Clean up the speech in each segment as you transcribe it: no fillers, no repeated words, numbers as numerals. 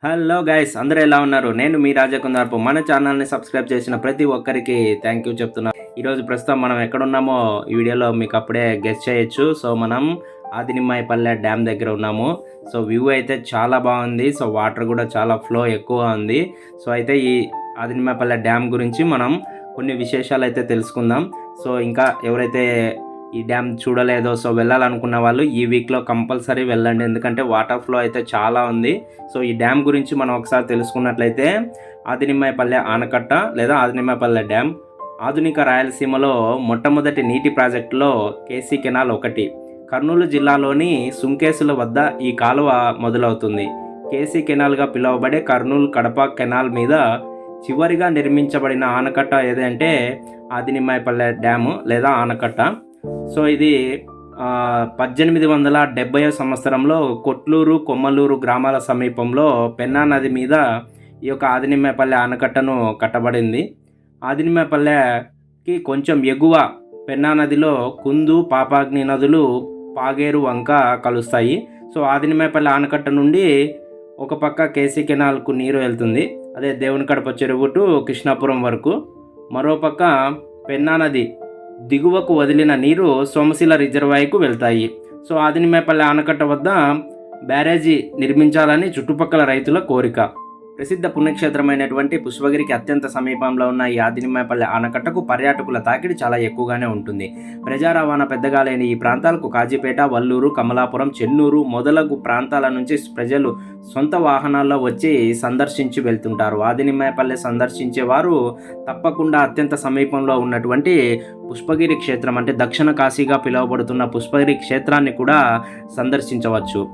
Hello guys, అందరూ ఎలా ఉన్నారు? నేను మీ రాజకుందార్పు. మన ఛానల్ని సబ్స్క్రైబ్ చేసిన ప్రతి ఒక్కరికి థ్యాంక్ యూ చెప్తున్నా. ఈరోజు ప్రస్తుతం మనం ఎక్కడున్నామో ఈ వీడియోలో మీకు అప్పుడే గెస్ చేయొచ్చు. సో మనం ఆదినిమ్మాయిపల్లె డ్యామ్ దగ్గర ఉన్నాము. సో వ్యూ అయితే చాలా బాగుంది. సో వాటర్ కూడా చాలా ఫ్లో ఎక్కువగా ఉంది. సో అయితే ఈ ఆదినిమ్మాయిపల్లె డ్యామ్ గురించి మనం కొన్ని విశేషాలు అయితే తెలుసుకుందాం. సో ఇంకా ఎవరైతే ఈ డ్యామ్ చూడలేదో, సో వెళ్ళాలనుకున్న వాళ్ళు ఈ వీక్లో కంపల్సరీ వెళ్ళండి. ఎందుకంటే వాటర్ ఫ్లో అయితే చాలా ఉంది. సో ఈ డ్యామ్ గురించి మనం ఒకసారి తెలుసుకున్నట్లయితే ఆదినిమ్మాయిపల్లె ఆనకట్ట లేదా ఆదినిమ్మాయిపల్లె డ్యామ్ ఆధునిక రాయలసీమలో మొట్టమొదటి నీటి ప్రాజెక్టులో కేసీ కెనాల్ ఒకటి. కర్నూలు జిల్లాలోని సుంకేసుల వద్ద ఈ కాలువ మొదలవుతుంది. కేసీ కెనాల్గా పిలువబడే కర్నూలు కడప కెనాల్ మీద చివరిగా నిర్మించబడిన ఆనకట్ట ఏదంటే ఆదినిమ్మాయిపల్లె డ్యాము లేదా ఆనకట్ట. సో ఇది 1870 సంవత్సరంలో కొట్లూరు కొమ్మలూరు గ్రామాల సమీపంలో పెన్నా నది మీద ఈ యొక్క ఆదినిమ్మాయిపల్లె ఆనకట్టను కట్టబడింది. ఆదినిమ్మాయిపల్లెకి కొంచెం ఎగువ పెన్నా నదిలో కుందు పాపాగ్ని నదులు పాగేరు వంక కలుస్తాయి. సో ఆదినిమ్మాయిపల్లె ఆనకట్ట నుండి ఒక పక్క కేసీ కెనాల్కు నీరు వెళ్తుంది, అదే దేవుని కడప చెరువు టు కృష్ణాపురం వరకు. మరోపక్క పెన్నా నది దిగువకు వదిలిన నీరు సోమశిల రిజర్వాయర్కు వెళ్తాయి. సో ఆదినిమ్మాయిపల్లె ఆనకట్ట వద్ద బ్యారేజీ నిర్మించాలని చుట్టుపక్కల రైతుల కోరిక. ప్రసిద్ధ పుణ్యక్షేత్రమైనటువంటి పుష్పగిరికి అత్యంత సమీపంలో ఉన్న ఈ ఆదినిమ్మాయిపల్లె ఆనకట్టకు పర్యాటకుల తాకిడి చాలా ఎక్కువగానే ఉంటుంది. ప్రజా రవాణా పెద్దగా లేని ఈ ప్రాంతాలకు కాజీపేట, వల్లూరు, కమలాపురం, చెన్నూరు మొదలగు ప్రాంతాల నుంచి ప్రజలు సొంత వాహనాల్లో వచ్చి సందర్శించి వెళ్తుంటారు. ఆదినిమ్మాయిపల్లె సందర్శించేవారు తప్పకుండా అత్యంత సమీపంలో ఉన్నటువంటి పుష్పగిరి క్షేత్రం అంటే దక్షిణ కాశీగా పిలువబడుతున్న పుష్పగిరి క్షేత్రాన్ని కూడా సందర్శించవచ్చు.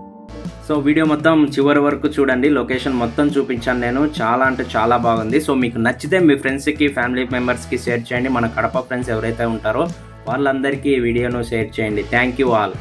సో వీడియో మొత్తం చివరి వరకు చూడండి. లొకేషన్ మొత్తం చూపించాను నేను. చాలా అంటే చాలా బాగుంది. సో మీకు నచ్చితే మీ ఫ్రెండ్స్కి, ఫ్యామిలీ మెంబర్స్కి షేర్ చేయండి. మన కడప ఫ్రెండ్స్ ఎవరైతే ఉంటారో వాళ్ళందరికీ ఈ వీడియోను షేర్ చేయండి. Thank you all.